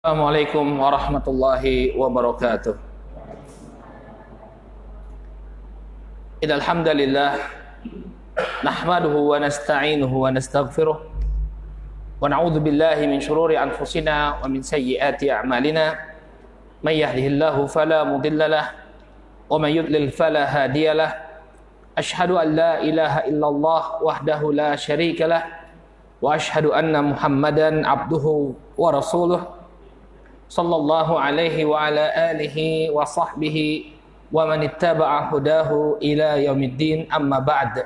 Assalamualaikum warahmatullahi wabarakatuh. Innal hamdalillah nahmaduhu wa nasta'inuhu wa nastaghfiruh wa na'udzu billahi min shururi anfusina wa min sayyiati a'malina. May yahdihillahu fala mudilla lahu wa may yudlil fala hadiya lahu. Asyhadu an la ilaha illallah wahdahu la syarika lahu wa asyhadu anna Muhammadan abduhu wa rasuluh sallallahu alaihi wa ala alihi wa sahbihi wa man ittaba'a hudahu ila yaumiddin, amma ba'd.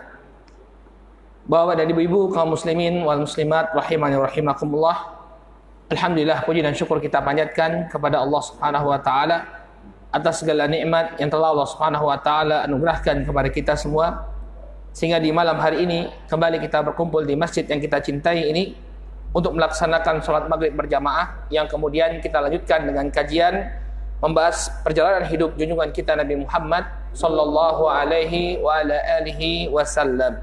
Bapak dan ibu-ibu kaum muslimin wal muslimat rahimani rahimakumullah. Alhamdulillah, puji dan syukur kita panjatkan kepada Allah Subhanahu wa taala atas segala nikmat yang telah Allah Subhanahu wa taala anugerahkan kepada kita semua, sehingga di malam hari ini kembali kita berkumpul di masjid yang kita cintai ini untuk melaksanakan sholat maghrib berjamaah, yang kemudian kita lanjutkan dengan kajian membahas perjalanan hidup junjungan kita Nabi Muhammad sallallahu alaihi wa ala alihi wasallam.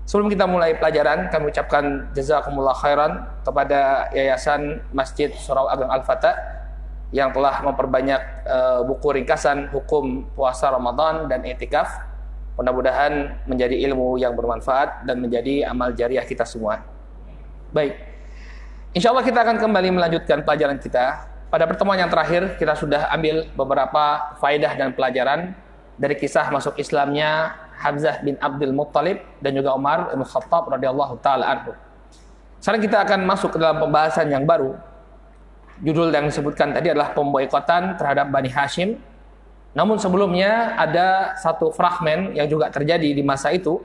Sebelum kita mulai pelajaran, kami ucapkan jazakumullah khairan kepada Yayasan Masjid Surau Ageng Al-Fatah yang telah memperbanyak buku ringkasan hukum puasa Ramadan dan i'tikaf. Mudah-mudahan menjadi ilmu yang bermanfaat dan menjadi amal jariah kita semua. Baik, insya Allah kita akan kembali melanjutkan pelajaran kita. Pada pertemuan yang terakhir kita sudah ambil beberapa faedah dan pelajaran dari kisah masuk Islamnya Hamzah bin Abdul Muttalib dan juga Umar bin Khattab radhiyallahu taala anhu. Sekarang kita akan masuk ke dalam pembahasan yang baru. Judul yang disebutkan tadi adalah pemboikotan terhadap Bani Hashim. Namun sebelumnya ada satu fragmen yang juga terjadi di masa itu,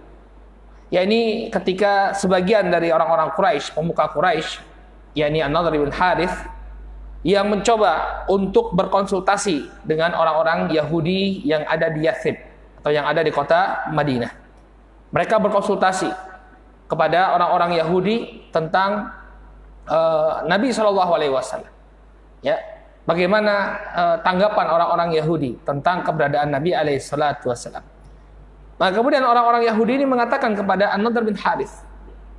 yakni ketika sebagian dari orang-orang Quraisy, pemuka Quraisy, yakni An-Nadhr bin Harith, yang mencoba untuk berkonsultasi dengan orang-orang Yahudi yang ada di Yathrib atau yang ada di kota Madinah. Mereka berkonsultasi kepada orang-orang Yahudi tentang Nabi SAW. Ya, bagaimana tanggapan orang-orang Yahudi tentang keberadaan Nabi SAW. Nah, kemudian orang-orang Yahudi ini mengatakan kepada An-Nadhr bin Harith,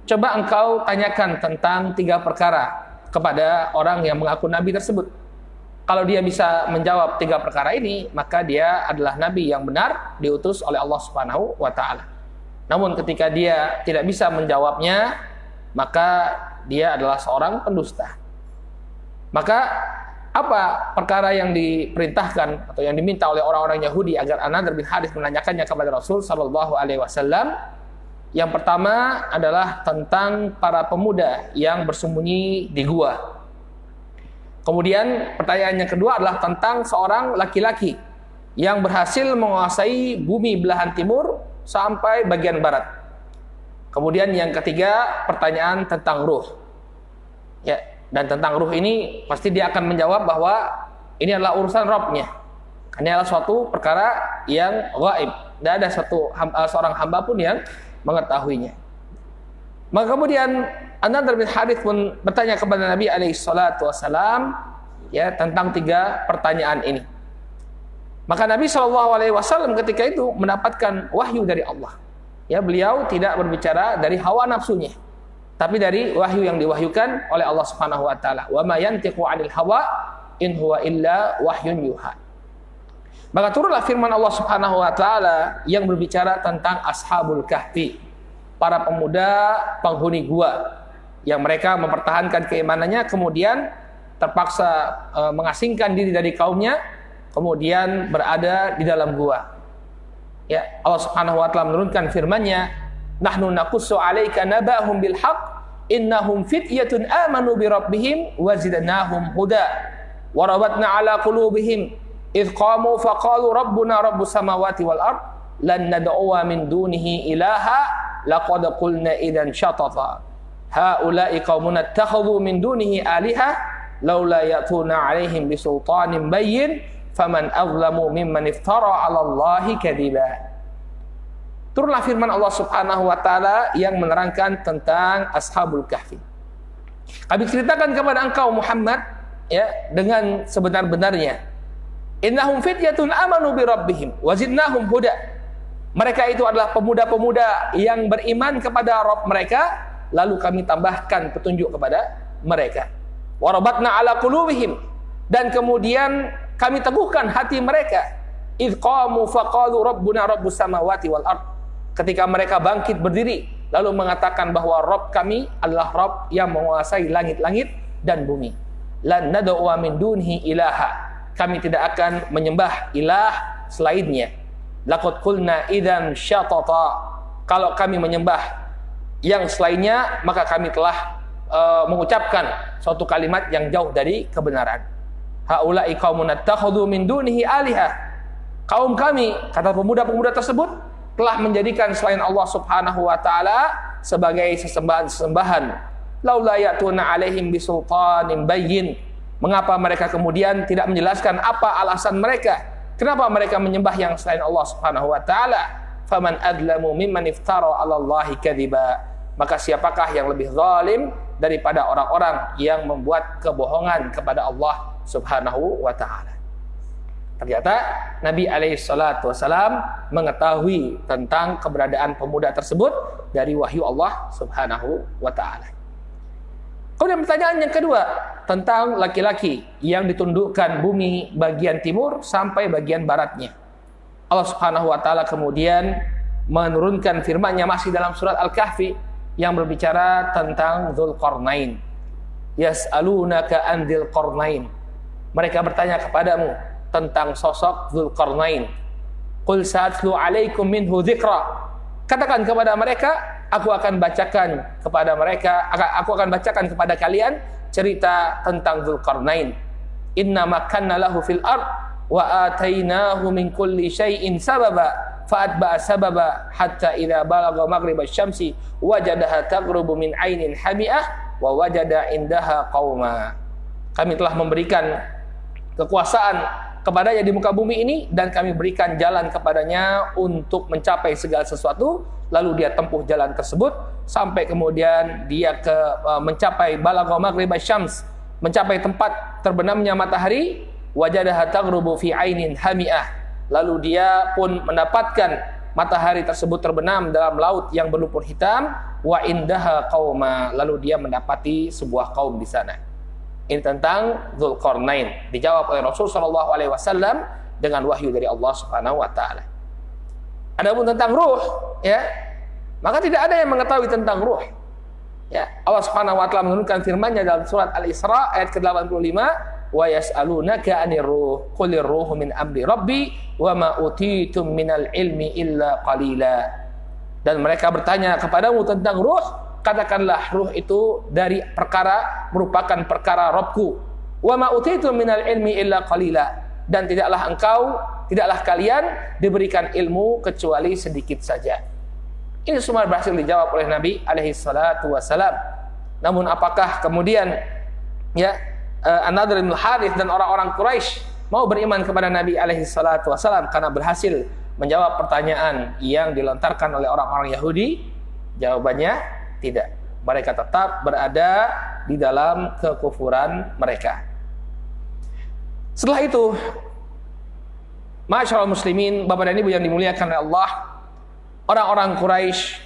coba engkau tanyakan tentang 3 perkara kepada orang yang mengaku Nabi tersebut. Kalau dia bisa menjawab 3 perkara ini, maka dia adalah Nabi yang benar diutus oleh Allah Subhanahu wa ta'ala. Namun ketika dia tidak bisa menjawabnya, maka dia adalah seorang pendusta. Maka apa perkara yang diperintahkan atau yang diminta oleh orang-orang Yahudi agar An-Nadhr bin Harith menanyakannya kepada Rasul sallallahu alaihi wasallam? Yang pertama adalah tentang para pemuda yang bersembunyi di gua. Kemudian pertanyaan yang kedua adalah tentang seorang laki-laki yang berhasil menguasai bumi belahan timur sampai bagian barat. Kemudian yang ketiga, pertanyaan tentang ruh. Ya, dan tentang ruh ini pasti dia akan menjawab bahwa ini adalah urusan Rabb-nya. Ini adalah suatu perkara yang gaib. Tidak ada seorang hamba pun yang mengetahuinya. Maka kemudian An-Nadhr bin Harith pun bertanya kepada Nabi SAW, ya, tentang 3 pertanyaan ini. Maka Nabi SAW ketika itu mendapatkan wahyu dari Allah. Ya, beliau tidak berbicara dari hawa nafsunya, tapi dari wahyu yang diwahyukan oleh Allah Subhanahu wa taala. Wa ma yantiqu 'anil hawa in huwa illa wahyun yuha. Maka turunlah firman Allah Subhanahu wa taala yang berbicara tentang Ashabul Kahfi, para pemuda penghuni gua yang mereka mempertahankan keimanannya, kemudian terpaksa mengasingkan diri dari kaumnya, kemudian berada di dalam gua. Ya, Allah Subhanahu wa taala menurunkan firman-Nya, nahnu naqussu 'alaika naba'hum bil haqq innahum fityatun amanu bi rabbihim wa zidnahum huda wa rabatna 'ala qulubihim idh qamu faqalu rabbuna rabbus samawati wal ard lan nad'uwa min dunihi ilaha laqad qulna idzan syatata haula'i qaumun ittakhadhu min dunihi aliha laula ya'tuna 'alaihim bisultanin bayyin faman azlamu mimman iftara 'ala Allahi kadziba. Turunlah firman Allah Subhanahu wa taala yang menerangkan tentang Ashabul Kahfi. Kami ceritakan kepada engkau Muhammad, ya, dengan sebenar-benarnya. Innahum fityatun amanu bi rabbihim wa zidnahum huda. Mereka itu adalah pemuda-pemuda yang beriman kepada Rabb mereka, lalu kami tambahkan petunjuk kepada mereka. Warabatna ala qulubihim, dan kemudian kami teguhkan hati mereka. Idh qamu faqalu rabbuna rabbus samawati wal ard. Ketika mereka bangkit berdiri lalu mengatakan bahwa Rabb kami adalah Rabb yang menguasai langit-langit dan bumi. Lan nad'u min dunhi ilaha. Kami tidak akan menyembah ilah selainnya. Laqad qulna idzan syatata. Kalau kami menyembah yang selainnya, maka kami telah mengucapkan suatu kalimat yang jauh dari kebenaran. Haula'i qaumun attakhadhu min dunihi alihah. Kaum kami, kata pemuda-pemuda tersebut, telah menjadikan selain Allah Subhanahu wa taala sebagai sesembahan-sesembahan. Laula ya'tuna 'alaihim bisultanin bayyin. Mengapa mereka kemudian tidak menjelaskan apa alasan mereka? Kenapa mereka menyembah yang selain Allah Subhanahu wa taala? Faman adlamu mimman iftara 'ala Allahi kadziba. Maka siapakah yang lebih zalim daripada orang-orang yang membuat kebohongan kepada Allah Subhanahu wa taala? Ternyata Nabi alaihissalam mengetahui tentang keberadaan pemuda tersebut dari wahyu Allah Subhanahu wa taala. Kemudian pertanyaan yang kedua tentang laki-laki yang ditundukkan bumi bagian timur sampai bagian baratnya. Allah Subhanahu wa taala kemudian menurunkan firman-Nya masih dalam surat Al-Kahfi yang berbicara tentang Dzulqarnain. Yas'alunaka an Dzulqarnain. Mereka bertanya kepadamu tentang sosok Dzulqarnain. Qul sa'atlu 'alaikum minhu dzikra. Katakan kepada mereka, aku akan bacakan kepada kalian cerita tentang Dzulqarnain. Inna makanna lahu fil ard wa atainahu min kulli syai'in sababa fa'atba'a sababa hatta idza balagha maghribasy syamsi wajadaha taghrubu min 'ainin hami'ah wa wajada indaha qauma. Kami telah memberikan kekuasaan kepadanya di muka bumi ini, dan kami berikan jalan kepadanya untuk mencapai segala sesuatu. Lalu dia tempuh jalan tersebut sampai kemudian dia mencapai balagha maghribasy syams, mencapai tempat terbenamnya matahari. Wajadaha taghrubu fi 'ainin hami'ah. Lalu dia pun mendapatkan matahari tersebut terbenam dalam laut yang berlumpur hitam. Wa indaha qauma. Lalu dia mendapati sebuah kaum di sana. Ini tentang Dzulqarnain, dijawab oleh Rasul sallallahu alaihi wasallam dengan wahyu dari Allah Subhanahu wa taala. Adapun tentang ruh, ya, maka tidak ada yang mengetahui tentang ruh. Ya, Allah Subhanahu wa taala menurunkan firman-Nya dalam surat Al-Isra ayat ke-85, wa yas'alunaka 'anir ruh qulir ruhu min amri rabbi wa ma utitum minal ilmi illa qalila. Dan mereka bertanya kepadamu tentang ruh, katakanlah ruh itu merupakan perkara Rabbku. Wa ma utitum minal ilmi illa qalila. Dan tidaklah kalian diberikan ilmu kecuali sedikit saja. Ini semua berhasil dijawab oleh Nabi alaihi salatu wasalam. Namun apakah kemudian An-Nadhr bin Harits dan orang-orang Quraisy mau beriman kepada Nabi alaihi salatu wasalam karena berhasil menjawab pertanyaan yang dilontarkan oleh orang-orang Yahudi? Jawabannya tidak. Mereka tetap berada di dalam kekufuran mereka. Setelah itu, ma'asyiral muslimin, Bapak dan Ibu yang dimuliakan oleh Allah, orang-orang Quraisy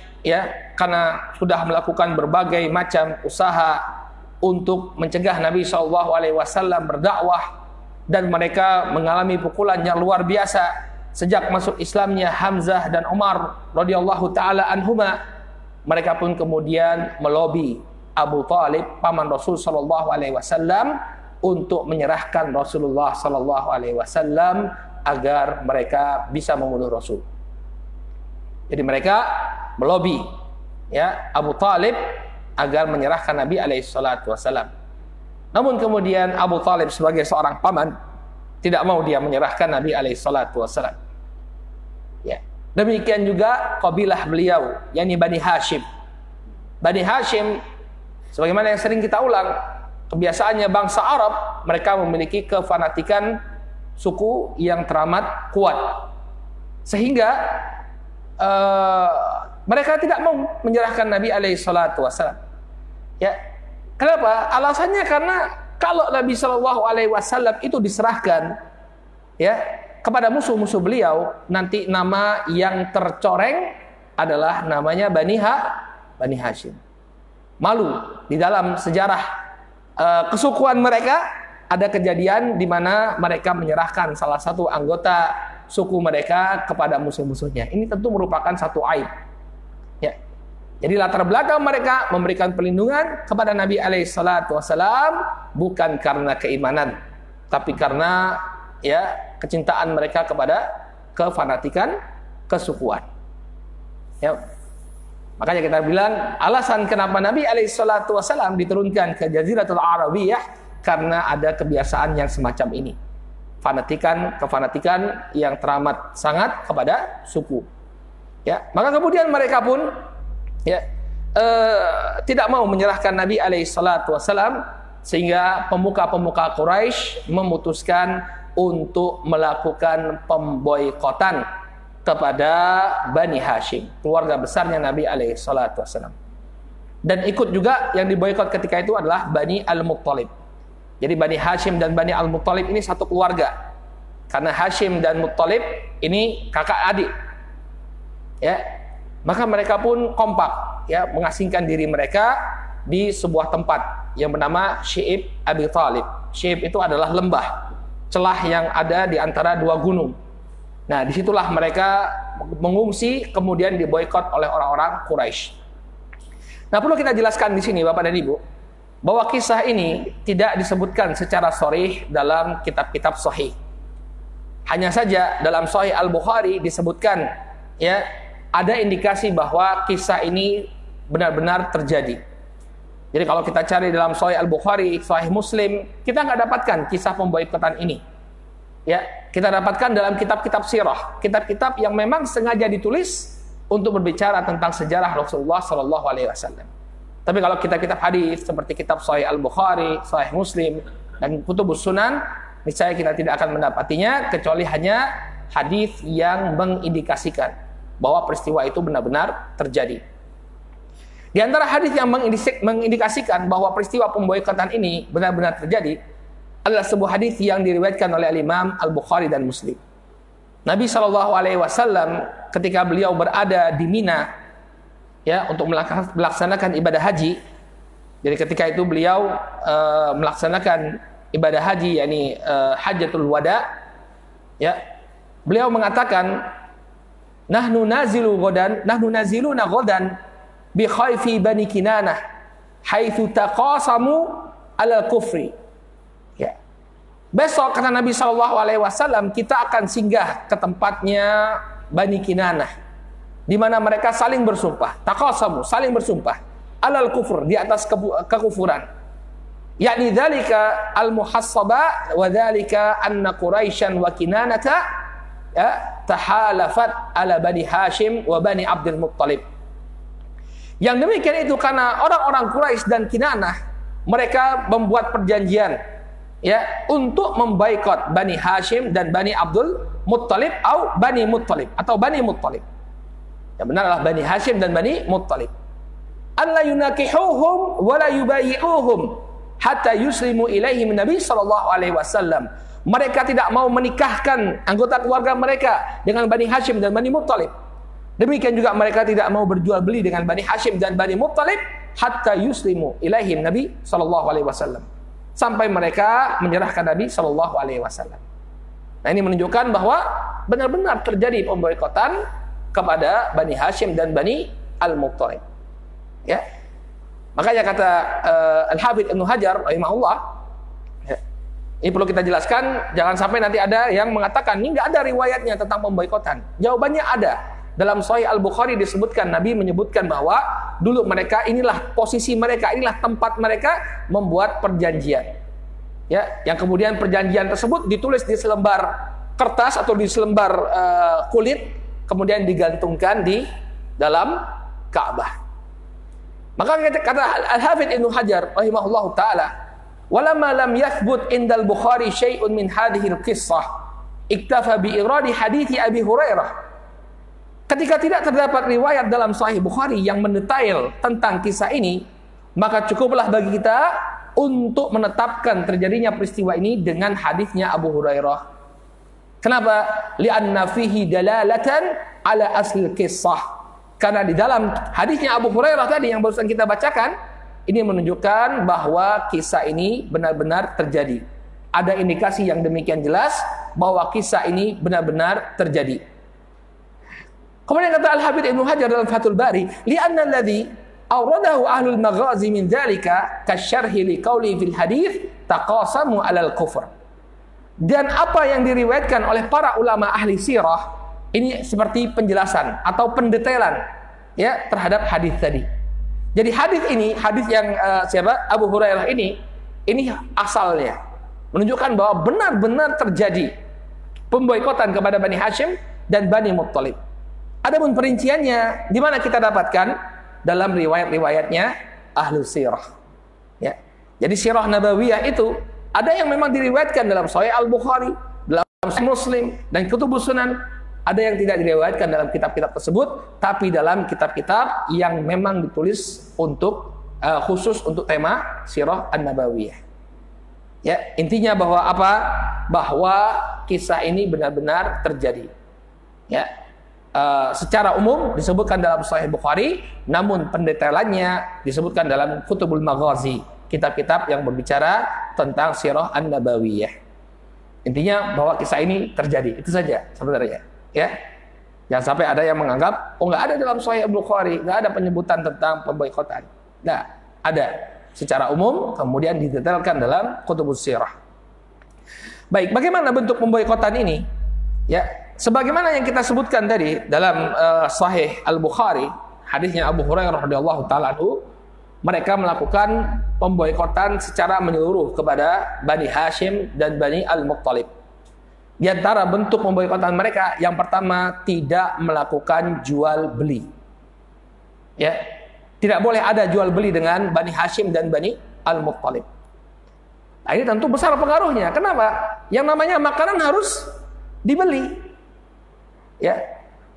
karena sudah melakukan berbagai macam usaha untuk mencegah Nabi SAW berdakwah, dan mereka mengalami pukulan yang luar biasa sejak masuk Islamnya Hamzah dan Umar radhiyallahu taala anhuma. Mereka pun kemudian melobi Abu Thalib, paman Rasul sallallahu alaihi wasallam, untuk menyerahkan Rasulullah sallallahu alaihi wasallam agar mereka bisa membunuh Rasul. Jadi mereka melobi Abu Thalib agar menyerahkan Nabi alaihi salatu wasallam. Namun kemudian Abu Thalib sebagai seorang paman tidak mau dia menyerahkan Nabi alaihi salatu wasallam. Demikian juga kabilah beliau, yakni Bani Hashim. Bani Hashim, sebagaimana yang sering kita ulang, kebiasaannya bangsa Arab, mereka memiliki kefanatikan suku yang teramat kuat. Sehingga mereka tidak mau menyerahkan Nabi alaihi salatu wasallam. Kenapa? Alasannya karena kalau Nabi sallallahu alaihi wasallam itu diserahkan kepada musuh-musuh beliau, nanti nama yang tercoreng adalah namanya Bani Hashim. Malu di dalam sejarah kesukuan mereka, ada kejadian di mana mereka menyerahkan salah satu anggota suku mereka kepada musuh-musuhnya. Ini tentu merupakan satu aib. Ya. Jadi latar belakang mereka memberikan perlindungan kepada Nabi SAW bukan karena keimanan, tapi karena kecintaan mereka kepada kefanatikan kesukuan. Ya. Makanya kita bilang alasan kenapa Nabi SAW diturunkan ke Jaziratul Arabiyah karena ada kebiasaan yang semacam ini. Kefanatikan yang teramat sangat kepada suku. Ya, maka kemudian mereka pun tidak mau menyerahkan Nabi SAW, sehingga pemuka-pemuka Quraisy memutuskan untuk melakukan pemboikotan kepada Bani Hashim, keluarga besarnya Nabi SAW. Dan ikut juga yang diboikot ketika itu adalah Bani Al-Muttalib. Jadi Bani Hashim dan Bani Al-Muttalib ini satu keluarga. Karena Hashim dan Muttalib ini kakak adik. Ya. Maka mereka pun kompak mengasingkan diri mereka di sebuah tempat yang bernama Syi'ib Abi Thalib. Syi'ib itu adalah lembah, celah yang ada di antara dua gunung. Nah, disitulah mereka mengungsi, kemudian diboikot oleh orang-orang Quraisy. Nah, perlu kita jelaskan di sini Bapak dan Ibu, bahwa kisah ini tidak disebutkan secara sharih dalam kitab-kitab sahih. Hanya saja dalam Sahih Al-Bukhari disebutkan ada indikasi bahwa kisah ini benar-benar terjadi. Jadi kalau kita cari dalam Sahih Al-Bukhari, Sahih Muslim, kita nggak dapatkan kisah pemboikotan ini. Ya, kita dapatkan dalam kitab-kitab sirah, kitab-kitab yang memang sengaja ditulis untuk berbicara tentang sejarah Rasulullah SAW. Tapi kalau kitab-kitab hadis seperti kitab Sahih Al-Bukhari, Sahih Muslim, dan Kutubus Sunan, niscaya kita tidak akan mendapatinya kecuali hanya hadis yang mengindikasikan bahwa peristiwa itu benar-benar terjadi. Di antara hadis yang mengindikasikan bahwa peristiwa pemboikotan ini benar-benar terjadi adalah sebuah hadis yang diriwayatkan oleh Imam Al-Bukhari dan Muslim. Nabi SAW ketika beliau berada di Mina untuk melaksanakan ibadah haji. Jadi ketika itu beliau melaksanakan ibadah haji, yakni Hajjatul Wada. Beliau mengatakan, nahnu naziluna ghadan bi khayfi Bani Kinanah haitsu taqasamu alal kufri. Besok kata Nabi SAW, kita akan singgah ke tempatnya Bani Kinanah, di mana mereka saling bersumpah, taqasamu, saling bersumpah, alal kufur, di atas kekufuran. Yakni dzalika al-muhassaba wa dzalika anna Quraisyan wa Kinanata tahalafat ala Bani Hashim wa Bani Abdul Muttalib. Yang demikian itu karena orang-orang Quraisy dan Kinanah mereka membuat perjanjian untuk memboikot Bani Hashim dan Bani Abdul Muttalib atau Bani Muttalib. Yang benar adalah Bani Hashim dan Bani Muttalib. Alla yunakihuhum wa la yubayi'uhum hatta yuslimu ilaihim Nabi SAW. Mereka tidak mau menikahkan anggota keluarga mereka dengan Bani Hashim dan Bani Muttalib. Demikian juga mereka tidak mau berjual beli dengan Bani Hashim dan Bani Muttalib hatta yuslimu ilaihim Nabi SAW. Sampai mereka menyerahkan Nabi SAW. Nah, ini menunjukkan bahwa benar-benar terjadi pemboikotan kepada Bani Hashim dan Bani Al-Muttalib. Makanya kata Al-Hafidz Ibnu Hajar rahimahullah, ini perlu kita jelaskan, jangan sampai nanti ada yang mengatakan ini nggak ada riwayatnya tentang pemboikotan. Jawabannya ada. Dalam Sahih Al-Bukhari disebutkan, Nabi menyebutkan bahwa dulu mereka, inilah posisi mereka, inilah tempat mereka membuat perjanjian. Yang kemudian perjanjian tersebut ditulis di selembar kertas atau di selembar kulit, kemudian digantungkan di dalam Ka'bah. Maka kata Al-Hafidz Ibnu Hajar rahimahullahu taala, "Walamma lam yathbut indal Bukhari syai'un min hadhihi al-qissah, iktafa bi iradi hadits Abi Hurairah." Ketika tidak terdapat riwayat dalam Sahih Bukhari yang mendetail tentang kisah ini, maka cukuplah bagi kita untuk menetapkan terjadinya peristiwa ini dengan hadisnya Abu Hurairah. Kenapa? Li'anna fihi dalalatan ala asli kisah. Karena di dalam hadisnya Abu Hurairah tadi yang barusan kita bacakan, Ini menunjukkan bahwa kisah ini benar-benar terjadi. Ada indikasi yang demikian jelas bahwa kisah ini benar-benar terjadi. Kemudian kata Al-Hafidz Ibnu Hajar dalam Fathul Bari, li'anna alladhi awradahu ahlul maghazi min dzalika kasyarhi liqauli fil hadits taqasamu 'alal kufr. Dan apa yang diriwayatkan oleh para ulama ahli sirah ini seperti penjelasan atau pendetailan ya terhadap hadis tadi. Jadi hadis ini, hadis yang Abu Hurairah ini asalnya menunjukkan bahwa benar-benar terjadi pemboikotan kepada Bani Hashim dan Bani Muttalib. Adapun perinciannya di mana kita dapatkan dalam riwayat-riwayatnya ahlu sirah. Ya. Jadi sirah nabawiyah itu ada yang memang diriwayatkan dalam Sahih Al-Bukhari, dalam Muslim dan Kutubus Sunan. Ada yang tidak diriwayatkan dalam kitab-kitab tersebut, tapi dalam kitab-kitab yang memang ditulis untuk khusus untuk tema sirah an-nabawiyah. Ya, intinya bahwa apa? Bahwa kisah ini benar-benar terjadi. Ya. Secara umum disebutkan dalam Sahih Bukhari, namun pendetailannya disebutkan dalam Kutubul Maghazi, kitab-kitab yang berbicara tentang sirah an-nabawiyah. Intinya bahwa kisah ini terjadi, itu saja sebenarnya. Ya, jangan sampai ada yang menganggap nggak ada dalam Sahih Bukhari, nggak ada penyebutan tentang pemboikotan. Nah, ada secara umum, kemudian didetailkan dalam Kutubus Sirah. Baik, bagaimana bentuk pemboikotan ini? Ya, sebagaimana yang kita sebutkan tadi dalam Sahih Al-Bukhari, hadisnya Abu Hurairah radhiyallahu taala anhu, mereka melakukan pemboikotan secara menyeluruh kepada Bani Hashim dan Bani Al-Muttalib. Di antara bentuk pemboikotan mereka, yang pertama tidak melakukan jual beli. Ya, tidak boleh ada jual beli dengan Bani Hashim dan Bani Al-Muttalib. Nah, ini tentu besar pengaruhnya. Kenapa? Yang namanya makanan harus dibeli. Ya,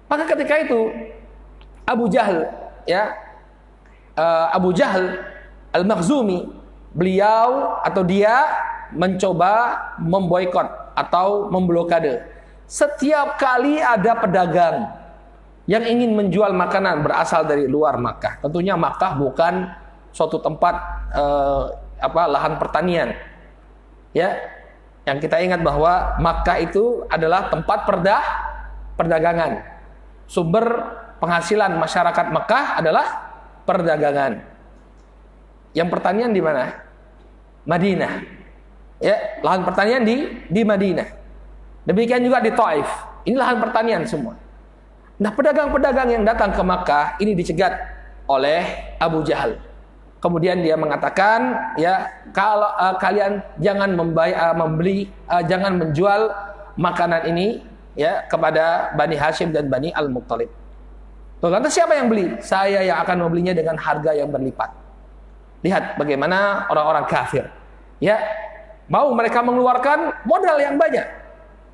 maka ketika itu Abu Jahal, ya, Abu Jahal Al-Makhzumi, beliau atau dia mencoba memboikot atau memblokade. Setiap kali ada pedagang yang ingin menjual makanan berasal dari luar Makkah. Tentunya Makkah bukan suatu tempat lahan pertanian. Ya, yang kita ingat bahwa Makkah itu adalah tempat perdagangan. Sumber penghasilan masyarakat Makkah adalah perdagangan. Yang pertanian di mana? Madinah. Ya, lahan pertanian di Madinah. Demikian juga di Taif. Ini lahan pertanian semua. Nah, pedagang-pedagang yang datang ke Makkah ini dicegat oleh Abu Jahal. Kemudian dia mengatakan, ya, kalau kalian jangan jangan menjual makanan ini ya kepada Bani Hashim dan Bani Al-Muttalib. Lantas siapa yang beli? Saya yang akan membelinya dengan harga yang berlipat. Lihat bagaimana orang-orang kafir. Ya, mau mereka mengeluarkan modal yang banyak.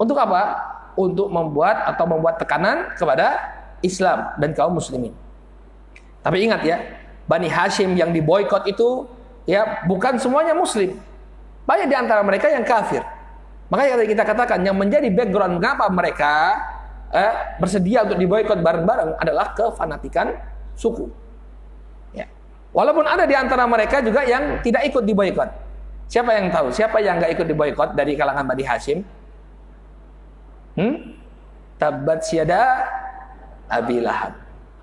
Untuk apa? Untuk membuat tekanan kepada Islam dan kaum muslimin. Tapi ingat ya, Bani Hashim yang diboikot itu ya bukan semuanya muslim. Banyak di antara mereka yang kafir. Makanya kita katakan yang menjadi background mengapa mereka bersedia untuk diboikot bareng-bareng adalah kefanatikan suku. Ya. Walaupun ada di antara mereka juga yang tidak ikut diboikot. Siapa yang tahu? Siapa yang nggak ikut diboikot dari kalangan Bani Hashim? Tabbat syada Abi Lahab.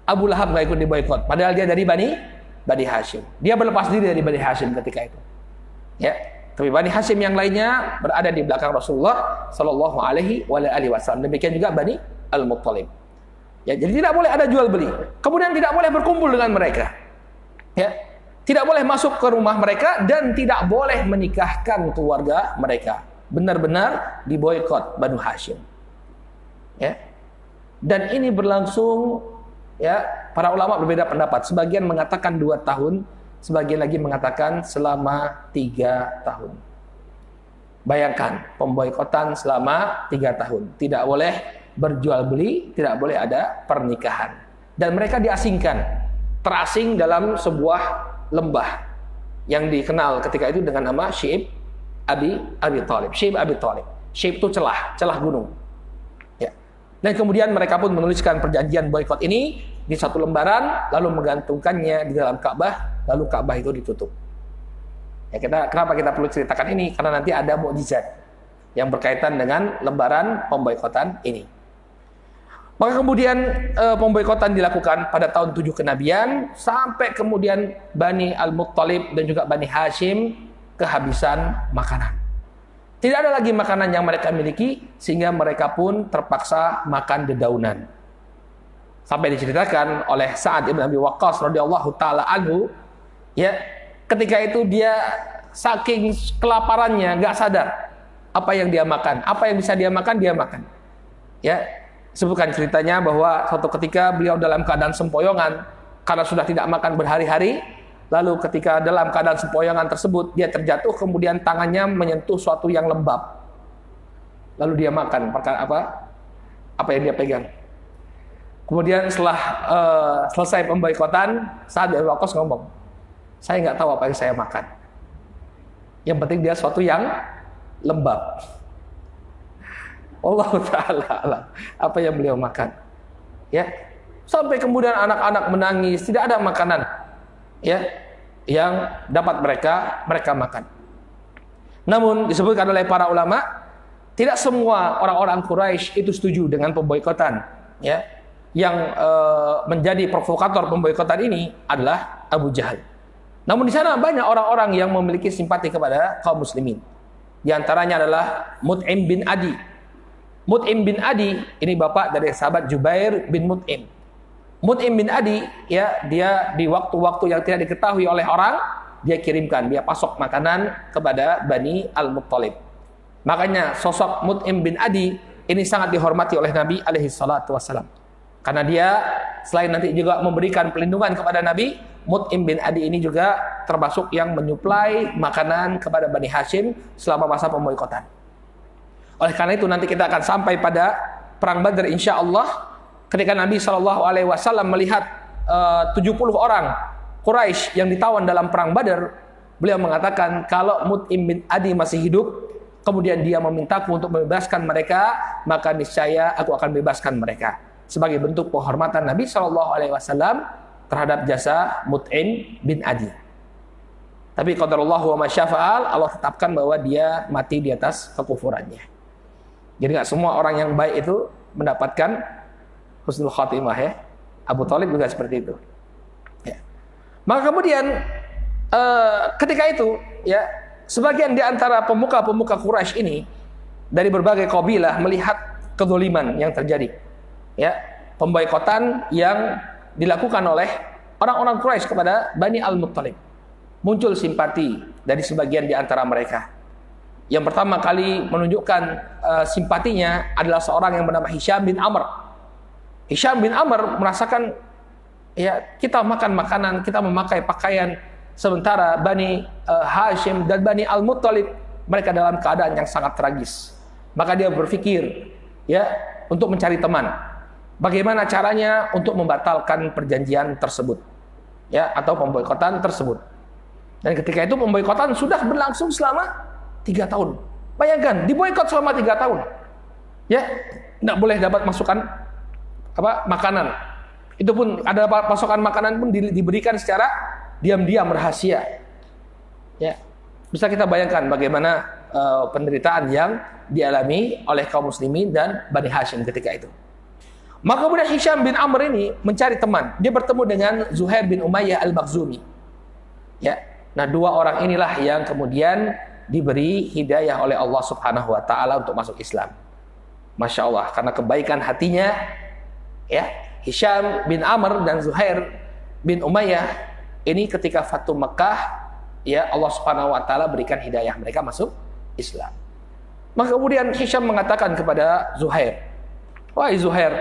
Abu Lahab nggak ikut diboikot, padahal dia dari Bani Hashim. Dia berlepas diri dari Bani Hashim ketika itu. Ya, tapi Bani Hashim yang lainnya berada di belakang Rasulullah Shallallahu Alaihi Wasallam. Demikian juga Bani Al-Muttalib. Ya, jadi tidak boleh ada jual beli. Kemudian tidak boleh berkumpul dengan mereka. Ya, tidak boleh masuk ke rumah mereka dan tidak boleh menikahkan keluarga mereka. Benar-benar diboikot Banu Hashim. Ya, dan ini berlangsung. Ya, para ulama berbeda pendapat. Sebagian mengatakan 2 tahun, sebagian lagi mengatakan selama 3 tahun. Bayangkan, pemboikotan selama 3 tahun. Tidak boleh berjual beli, tidak boleh ada pernikahan. Dan mereka diasingkan, terasing dalam sebuah lembah yang dikenal ketika itu dengan nama Syi'ib Abi Thalib. Syi'ib Abi Thalib. Syi'ib itu celah gunung. Dan kemudian mereka pun menuliskan perjanjian boikot ini di satu lembaran, lalu menggantungkannya di dalam Ka'bah lalu Ka'bah itu ditutup. Ya, kenapa kita perlu ceritakan ini? Karena nanti ada mukjizat yang berkaitan dengan lembaran pemboikotan ini. Maka kemudian pemboikotan dilakukan pada tahun 7 kenabian, sampai kemudian Bani Al-Muttalib dan juga Bani Hashim kehabisan makanan. Tidak ada lagi makanan yang mereka miliki, sehingga mereka pun terpaksa makan dedaunan. Sampai diceritakan oleh Sa'ad ibn Abi Waqqas radhiyallahu taala anhu, ya, ketika itu dia saking kelaparannya nggak sadar apa yang dia makan, apa yang bisa dia makan dia makan. Ya, sebutkan ceritanya bahwa suatu ketika beliau dalam keadaan sempoyongan karena sudah tidak makan berhari-hari, lalu ketika dalam keadaan sempoyongan tersebut dia terjatuh, kemudian tangannya menyentuh suatu yang lembab, lalu dia makan apa yang dia pegang. Kemudian setelah selesai pemboikotan, Sa'ad bin Abi Waqqas ngomong, saya nggak tahu apa yang saya makan, yang penting dia suatu yang lembab. Allah Ta'ala apa yang beliau makan, ya, sampai kemudian anak-anak menangis, tidak ada makanan, ya, yang dapat mereka makan. Namun disebutkan oleh para ulama, tidak semua orang-orang Quraisy itu setuju dengan pemboikotan, ya. Yang menjadi provokator pemboikotan ini adalah Abu Jahal. Namun di sana banyak orang-orang yang memiliki simpati kepada kaum muslimin. Di antaranya adalah Mut'im bin Adi. Mut'im bin Adi ini bapak dari sahabat Jubair bin Mut'im. Mut'im bin Adi, ya, dia di waktu-waktu yang tidak diketahui oleh orang, dia kirimkan, dia pasok makanan kepada Bani Al-Muttalib. Makanya sosok Mut'im bin Adi ini sangat dihormati oleh Nabi alaihi salatu wassalam. Karena dia selain nanti juga memberikan pelindungan kepada Nabi, Mut'im bin Adi ini juga termasuk yang menyuplai makanan kepada Bani Hashim selama masa pemboikotan. Oleh karena itu nanti kita akan sampai pada perang Badar insya Allah, ketika Nabi SAW melihat 70 orang Quraisy yang ditawan dalam perang Badar, beliau mengatakan, kalau Mut'im bin Adi masih hidup, kemudian dia memintaku untuk membebaskan mereka, maka niscaya aku akan bebaskan mereka. Sebagai bentuk penghormatan Nabi SAW terhadap jasa Mut'im bin Adi. Tapi qadarullah wa masyafa'al, Allah tetapkan bahwa dia mati di atas kekufurannya. Jadi nggak semua orang yang baik itu mendapatkan husnul khatimah, ya. Abu Thalib juga seperti itu. Ya. Maka kemudian ketika itu, ya, sebagian di antara pemuka-pemuka Quraisy ini dari berbagai kabilah melihat kezaliman yang terjadi, ya, pemboikotan yang dilakukan oleh orang-orang Quraisy kepada Bani Al-Muttalib. Muncul simpati dari sebagian di antara mereka. Yang pertama kali menunjukkan simpatinya adalah seorang yang bernama Hisham bin Amr. Hisham bin Amr merasakan, ya, kita makan makanan, kita memakai pakaian, sementara Bani Hashim dan Bani Al-Muttalib mereka dalam keadaan yang sangat tragis. Maka dia berpikir, ya, untuk mencari teman. Bagaimana caranya untuk membatalkan perjanjian tersebut, ya, atau pemboikotan tersebut. Dan ketika itu pemboikotan sudah berlangsung selama 3 tahun. Bayangkan, diboikot selama 3 tahun. Ya, tidak boleh dapat masukan makanan. Itu pun ada pasokan makanan pun diberikan secara diam-diam, rahasia. Ya, bisa kita bayangkan bagaimana penderitaan yang dialami oleh kaum muslimin dan Bani Hashim ketika itu. Maka kemudian Hisham bin Amr ini mencari teman. Dia bertemu dengan Zuhair bin Umayyah al-Makhzumi. Ya, nah, 2 orang inilah yang kemudian diberi hidayah oleh Allah Subhanahu wa taala untuk masuk Islam. Masya Allah, karena kebaikan hatinya, ya, Hisham bin Amr dan Zuhair bin Umayyah ini ketika Fatu Mekah, ya, Allah Subhanahu wa taala berikan hidayah mereka masuk Islam. Maka kemudian Hisham mengatakan kepada Zuhair, "Wahai Zuhair,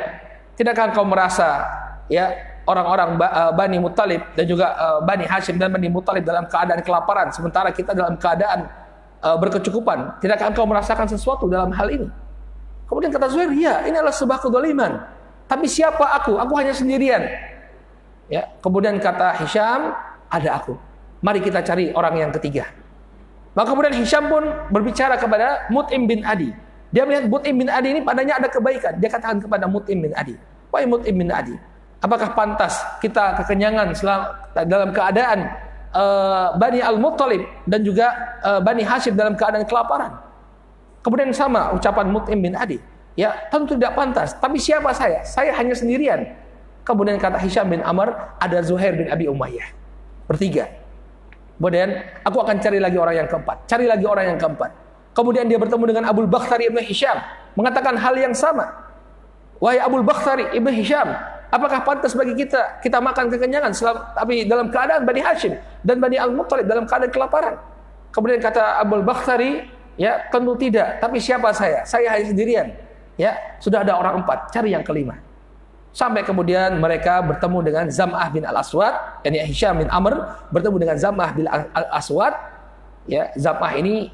tidakkah kau merasa, ya, orang-orang Bani Muttalib dan juga Bani Hashim dan Bani Muttalib dalam keadaan kelaparan, sementara kita dalam keadaan berkecukupan? Tidakkah engkau merasakan sesuatu dalam hal ini?" Kemudian kata Zuhair, "Ya, ini adalah sebuah kezaliman. Tapi siapa aku? Aku hanya sendirian." Ya, kemudian kata Hisham, "Ada aku. Mari kita cari orang yang ketiga." Maka kemudian Hisham pun berbicara kepada Mut'im bin Adi. Dia melihat Mut'im bin Adi ini padanya ada kebaikan. Dia katakan kepada Mut'im bin Adi, "Wahai Mut'im bin Adi, apakah pantas kita kekenyangan dalam keadaan Bani Al-Muttalib dan juga Bani Hashim dalam keadaan kelaparan. Kemudian sama ucapan Mut'im bin Adi, ya tentu tidak pantas. Tapi siapa saya? Saya hanya sendirian. Kemudian kata Hisham bin Amr, ada Zuhair bin Abi Umayyah, bertiga. Kemudian aku akan cari lagi orang yang keempat, cari lagi orang yang keempat. Kemudian dia bertemu dengan Abul Bakhtari ibn Hisham, mengatakan hal yang sama. Wahai Abul Bakhtari ibn Hisham, apakah pantas bagi kita makan kekenyangan tapi dalam keadaan Bani Hashim dan Bani Al-Muttalib dalam keadaan kelaparan? Kemudian kata Abul Bakhtari, ya tentu tidak. Tapi siapa saya? Saya hanya sendirian. Ya, sudah ada orang empat, cari yang kelima. Sampai kemudian mereka bertemu dengan Zam'ah bin Al-Aswad, yakni Hisham bin Amr bertemu dengan Zam'ah bin Al-Aswad. Ya, Zam'ah ini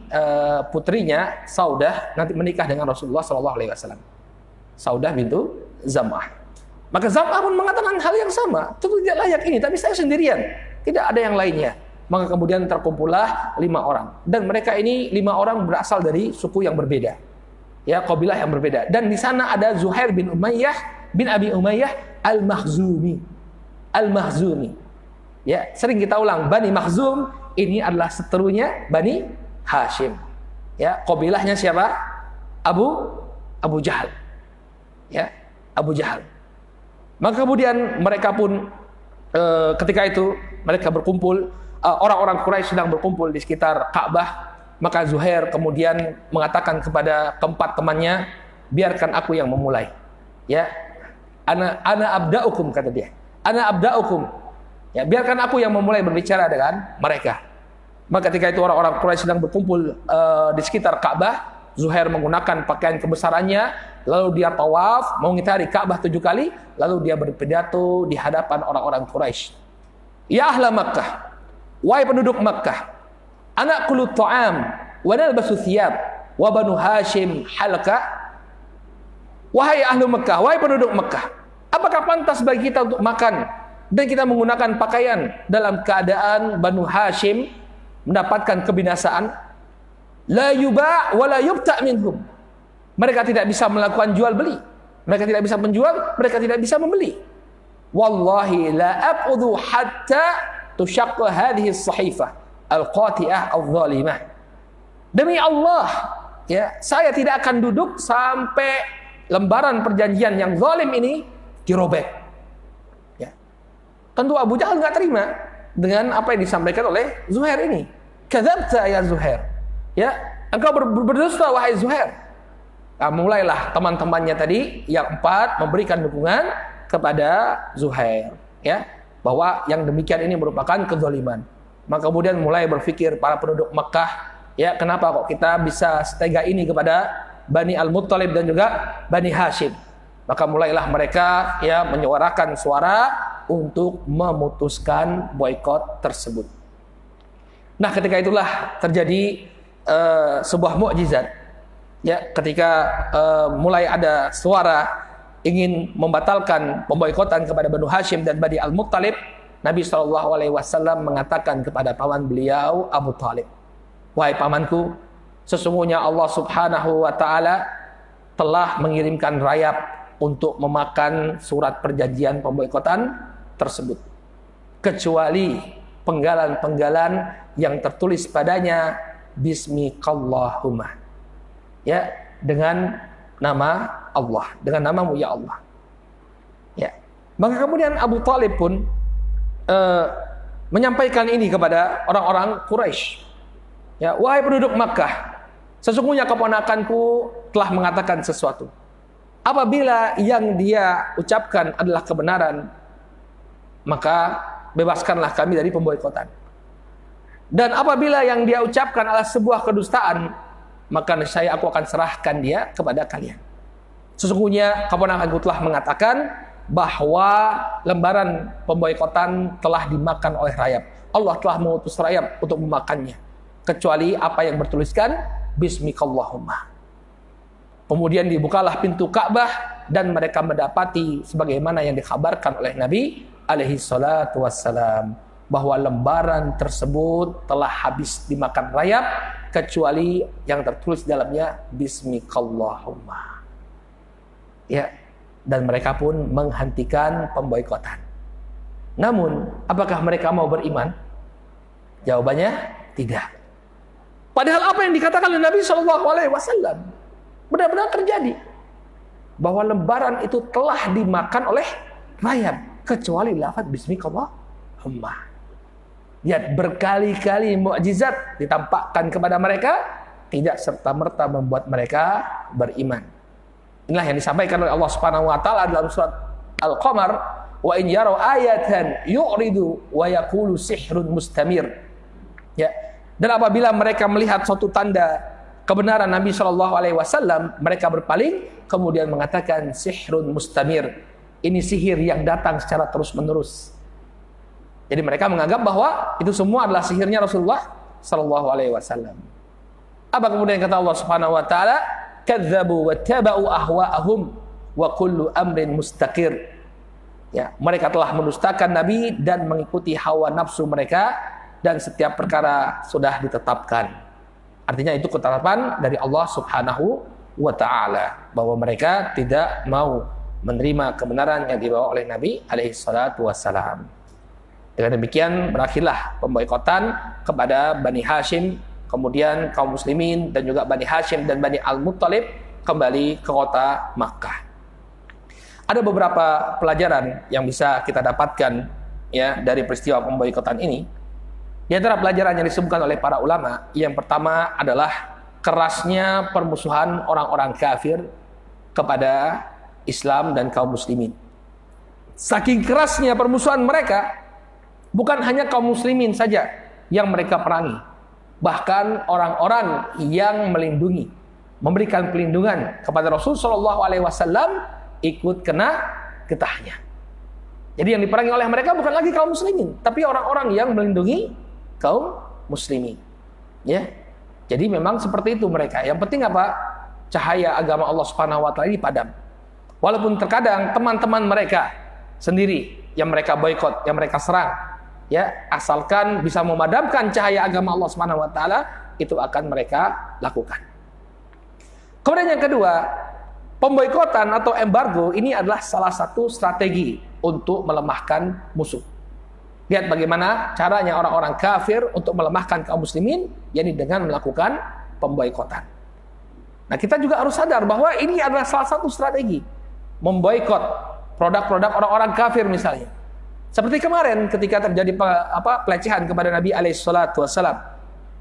putrinya Saudah nanti menikah dengan Rasulullah SAW. Saudah bintu Zam'ah. Maka Zam'ah pun mengatakan hal yang sama, tentu tidak layak ini, tapi saya sendirian, tidak ada yang lainnya. Maka kemudian terkumpullah 5 orang, dan mereka ini 5 orang berasal dari suku yang berbeda, ya, kabilah yang berbeda. Dan di sana ada Zuhair bin Umayyah bin Abi Umayyah Al-Makhzumi. Al-Makhzumi, ya, sering kita ulang, Bani Makhzum ini adalah seterunya Bani Hashim. Ya, kabilahnya siapa? Abu Jahal. Ya, Abu Jahal. Maka kemudian mereka pun ketika itu mereka berkumpul, orang-orang Quraisy sedang berkumpul di sekitar Ka'bah. Maka Zuhair kemudian mengatakan kepada keempat temannya, biarkan aku yang memulai. Ya, ana abda'ukum, kata dia. Ana abda'ukum. Ya, biarkan aku yang memulai berbicara dengan mereka. Maka ketika itu orang-orang Quraisy sedang berkumpul di sekitar Ka'bah, Zuhair menggunakan pakaian kebesarannya, lalu dia tawaf, mengitari Ka'bah 7 kali, lalu dia berpidato di hadapan orang-orang Quraisy. Ya ahla Makkah, wahai penduduk Makkah, ana kulut ta'am, wa nalbasu thiyab, wa banu Hashim halqa. Wahai ahlu Makkah, wahai penduduk Makkah, apakah pantas bagi kita untuk makan dan kita menggunakan pakaian dalam keadaan Banu Hashim mendapatkan kebinasaan? La yuba' wa la yubta' minhum. Mereka tidak bisa melakukan jual beli. Mereka tidak bisa menjual, mereka tidak bisa membeli. Wallahi la aq'udu hatta tushaqqa hadhihi as-sahifah al-qati'ah adh-dhalimah. Demi Allah, ya, saya tidak akan duduk sampai lembaran perjanjian yang zalim ini dirobek. Ya. Tentu Abu Jahal enggak terima dengan apa yang disampaikan oleh Zuhair ini. Kadzabta ya Zuhair. Ya, engkau berdusta wahai Zuhair. Nah, mulailah teman-temannya tadi yang 4 memberikan dukungan kepada Zuhair, ya, bahwa yang demikian ini merupakan kezaliman. Maka kemudian mulai berpikir para penduduk Makkah, ya, kenapa kok kita bisa setega ini kepada Bani Al-Muttalib dan juga Bani Hashim. Maka mulailah mereka, ya, menyuarakan suara untuk memutuskan boikot tersebut. Nah, ketika itulah terjadi sebuah mukjizat, ya, ketika mulai ada suara ingin membatalkan pemboikotan kepada Banu Hashim dan Bani Al-Muttalib, Nabi SAW mengatakan kepada paman beliau Abu Talib, wahai pamanku, sesungguhnya Allah Subhanahu wa Ta'ala telah mengirimkan rayap untuk memakan surat perjanjian pemboikotan tersebut, kecuali penggalan-penggalan yang tertulis padanya Bismikallahumma, ya, dengan nama Allah, dengan namamu ya Allah. Ya. Maka kemudian Abu Talib pun menyampaikan ini kepada orang-orang Quraisy. Ya, wahai penduduk Makkah, sesungguhnya keponakanku telah mengatakan sesuatu. Apabila yang dia ucapkan adalah kebenaran, maka bebaskanlah kami dari pemboikotan. Dan apabila yang dia ucapkan adalah sebuah kedustaan, maka niscaya aku akan serahkan dia kepada kalian. Sesungguhnya keponakanku telah mengatakan bahwa lembaran pemboikotan telah dimakan oleh rayap. Allah telah mengutus rayap untuk memakannya, kecuali apa yang bertuliskan Bismikallahumma. Kemudian dibukalah pintu Ka'bah dan mereka mendapati sebagaimana yang dikhabarkan oleh Nabi alaihi salatu wassalam, bahwa lembaran tersebut telah habis dimakan rayap kecuali yang tertulis dalamnya Bismikallahumma. Ya, dan mereka pun menghentikan pemboikotan. Namun, apakah mereka mau beriman? Jawabannya tidak. Padahal apa yang dikatakan oleh Nabi SAW benar-benar terjadi. Bahwa lembaran itu telah dimakan oleh rayap. Kecuali lafaz Bismillahirrahmanirrahim. Lihat, berkali-kali mukjizat ditampakkan kepada mereka, tidak serta-merta membuat mereka beriman. Inilah yang disampaikan oleh Allah Subhanahu wa taala dalam surat Al-Qamar, wa in yarau ayatan yu'ridu wa yaqulu sihrun mustamir. Ya. Dan apabila mereka melihat suatu tanda kebenaran Nabi Shallallahu alaihi wasallam, mereka berpaling kemudian mengatakan sihrun mustamir. Ini sihir yang datang secara terus-menerus. Jadi mereka menganggap bahwa itu semua adalah sihirnya Rasulullah Shallallahu alaihi wasallam. Apa kemudian kata Allah Subhanahu wa taala? Kadzabu wattaba'u ahwa'ahum wa kullu amrin mustaqir. Ya, mereka telah mendustakan Nabi dan mengikuti hawa nafsu mereka, dan setiap perkara sudah ditetapkan. Artinya itu ketetapan dari Allah Subhanahu wa taala bahwa mereka tidak mau menerima kebenaran yang dibawa oleh Nabi alaihi salatu wassalam. Dengan demikian berakhirlah pemboikotan kepada Bani Hashim, kemudian kaum muslimin dan juga Bani Hashim dan Bani Al-Muttalib kembali ke kota Makkah. Ada beberapa pelajaran yang bisa kita dapatkan ya dari peristiwa pemboikotan ini. Di antara pelajaran yang disebutkan oleh para ulama, yang pertama adalah kerasnya permusuhan orang-orang kafir kepada Islam dan kaum muslimin. Saking kerasnya permusuhan mereka, bukan hanya kaum muslimin saja yang mereka perangi, bahkan orang-orang yang melindungi, memberikan pelindungan kepada Rasul Shallallahu alaihi wasallam ikut kena getahnya. Jadi yang diperangi oleh mereka bukan lagi kaum muslimin, tapi orang-orang yang melindungi kaum muslimin. Ya. Jadi memang seperti itu mereka. Yang penting apa? Cahaya agama Allah Subhanahu wa taala ini padam. Walaupun terkadang teman-teman mereka sendiri yang mereka boikot, yang mereka serang, ya, asalkan bisa memadamkan cahaya agama Allah Subhanahu wa taala, itu akan mereka lakukan. Kemudian yang kedua, pemboikotan atau embargo ini adalah salah satu strategi untuk melemahkan musuh. Lihat bagaimana caranya orang-orang kafir untuk melemahkan kaum muslimin, yakni dengan melakukan pemboikotan. Nah, kita juga harus sadar bahwa ini adalah salah satu strategi memboikot produk-produk orang-orang kafir misalnya. Seperti kemarin ketika terjadi pelecehan kepada Nabi alaihissalam.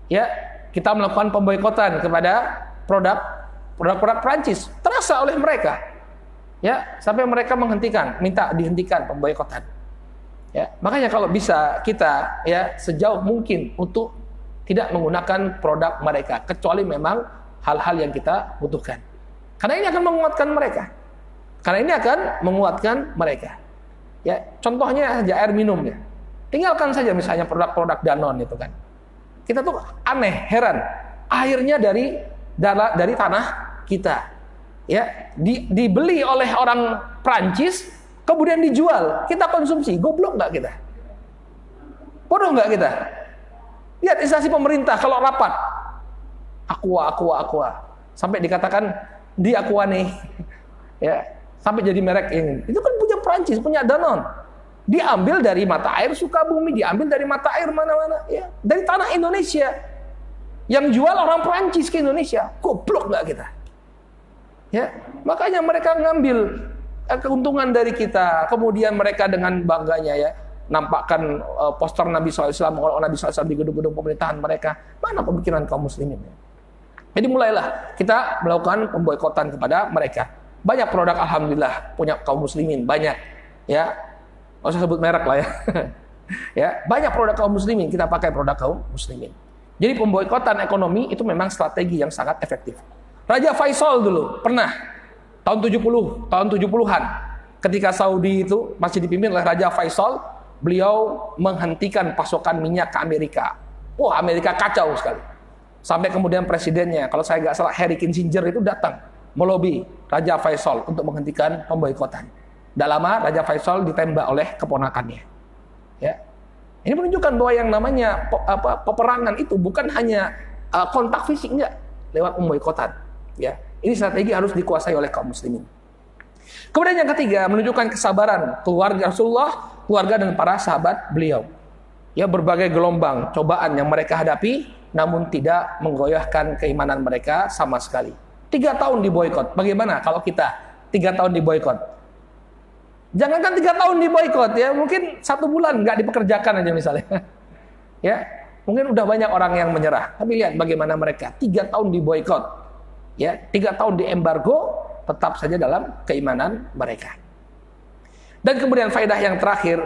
Ya, kita melakukan pemboikotan kepada produk-produk Prancis, terasa oleh mereka. Ya, sampai mereka minta dihentikan pemboikotan. Ya, makanya kalau bisa kita ya sejauh mungkin untuk tidak menggunakan produk mereka kecuali memang hal-hal yang kita butuhkan. Karena ini akan menguatkan mereka. Ya, contohnya aja air minum ya. Tinggalkan saja misalnya produk-produk Danone itu kan. Kita tuh aneh, heran. Airnya dari tanah kita. Ya, dibeli oleh orang Prancis, kemudian dijual, kita konsumsi. Goblok nggak kita? Bodoh nggak kita? Lihat instansi pemerintah kalau rapat, Aqua, sampai dikatakan di Aqua nih, ya, sampai jadi merek ini. Itu kan punya Prancis, punya Danone. Diambil dari mata air Sukabumi, diambil dari mata air mana-mana, ya, dari tanah Indonesia. Yang jual orang Prancis ke Indonesia. Goblok nggak kita? Ya, makanya mereka ngambil keuntungan dari kita, kemudian mereka dengan bangganya ya nampakkan poster Nabi SAW, Nabi SAW di gedung-gedung pemerintahan mereka. Mana pemikiran kaum muslimin? Jadi mulailah kita melakukan pemboikotan kepada mereka. Banyak produk alhamdulillah punya kaum muslimin, banyak ya. Nggak usah sebut merek lah ya. Ya, banyak produk kaum muslimin, kita pakai produk kaum muslimin. Jadi pemboikotan ekonomi itu memang strategi yang sangat efektif. Raja Faisal dulu pernah tahun 70-an ketika Saudi itu masih dipimpin oleh Raja Faisal, beliau menghentikan pasokan minyak ke Amerika. Wah, Amerika kacau sekali. Sampai kemudian presidennya, kalau saya nggak salah Henry Kissinger itu datang melobi Raja Faisal untuk menghentikan pemboikotan. Tidak lama Raja Faisal ditembak oleh keponakannya. Ya. Ini menunjukkan bahwa yang namanya peperangan itu bukan hanya kontak fisik, enggak, lewat pemboikotan. Ya. Ini strategi harus dikuasai oleh kaum muslimin. Kemudian yang ketiga, menunjukkan kesabaran keluarga Rasulullah, keluarga dan para sahabat beliau. Ya, berbagai gelombang cobaan yang mereka hadapi, namun tidak menggoyahkan keimanan mereka sama sekali. 3 tahun diboikot. Bagaimana kalau kita 3 tahun diboikot? Jangankan 3 tahun diboikot ya, mungkin 1 bulan nggak dipekerjakan aja misalnya. Ya, mungkin udah banyak orang yang menyerah. Tapi lihat bagaimana mereka 3 tahun diboikot. Ya, 3 tahun diembargo, tetap saja dalam keimanan mereka. Dan kemudian faedah yang terakhir,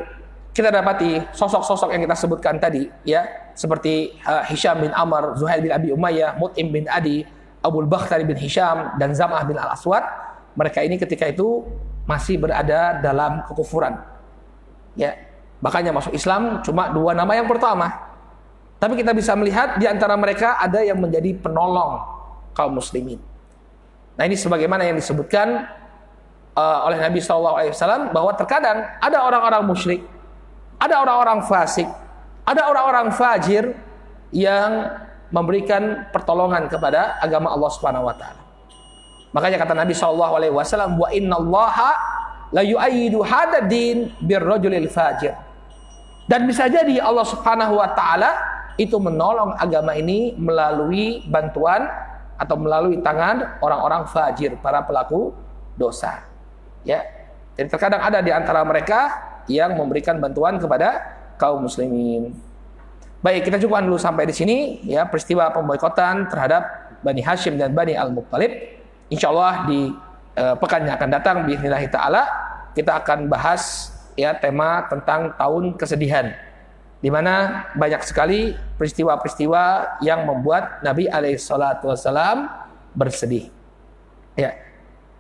kita dapati sosok-sosok yang kita sebutkan tadi, ya, seperti Hisham bin Amr, Zuhail bin Abi Umayyah, Mut'im bin Adi, Abul Bakhtari bin Hisham, dan Zam'ah bin Al-Aswad. Mereka ini ketika itu masih berada dalam kekufuran. Ya, makanya masuk Islam cuma 2 nama yang pertama. Tapi kita bisa melihat di antara mereka ada yang menjadi penolong kaum muslimin. Nah, ini sebagaimana yang disebutkan oleh Nabi SAW, bahwa terkadang ada orang-orang musyrik, ada orang-orang fasik, ada orang-orang fajir yang memberikan pertolongan kepada agama Allah Subhanahu wa taala. Makanya kata Nabi SAW, wa innallaha la yu'ayyidu hadad din birrajulil fajir. Dan bisa jadi Allah Subhanahu wa taala itu menolong agama ini melalui bantuan atau melalui tangan orang-orang fajir, para pelaku dosa. Ya. Jadi terkadang ada di antara mereka yang memberikan bantuan kepada kaum muslimin. Baik, kita cukupkan dulu sampai di sini ya peristiwa pemboikotan terhadap Bani Hashim dan Bani Al-Muttalib. Insyaallah di pekan yang akan datang bismillah taala kita akan bahas ya tema tentang tahun kesedihan, di mana banyak sekali peristiwa-peristiwa yang membuat Nabi SAW bersedih. Ya.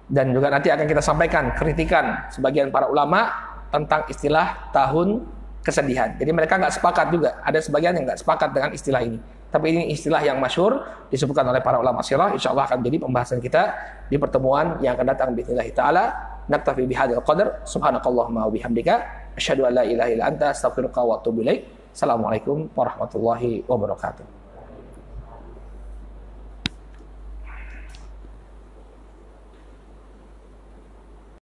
Dan juga nanti akan kita sampaikan kritikan sebagian para ulama tentang istilah tahun kesedihan. Jadi mereka nggak sepakat juga. Ada sebagian yang nggak sepakat dengan istilah ini. Tapi ini istilah yang masyhur disebutkan oleh para ulama sirah. Insya Allah akan jadi pembahasan kita di pertemuan yang akan datang bismillah taala. Naktafi bihadzal qadar. Subhanakallahumma wa bihamdika asyhadu an la ilaha illa anta astaghfiruka wa atubu ilaik. Assalamualaikum warahmatullahi wabarakatuh.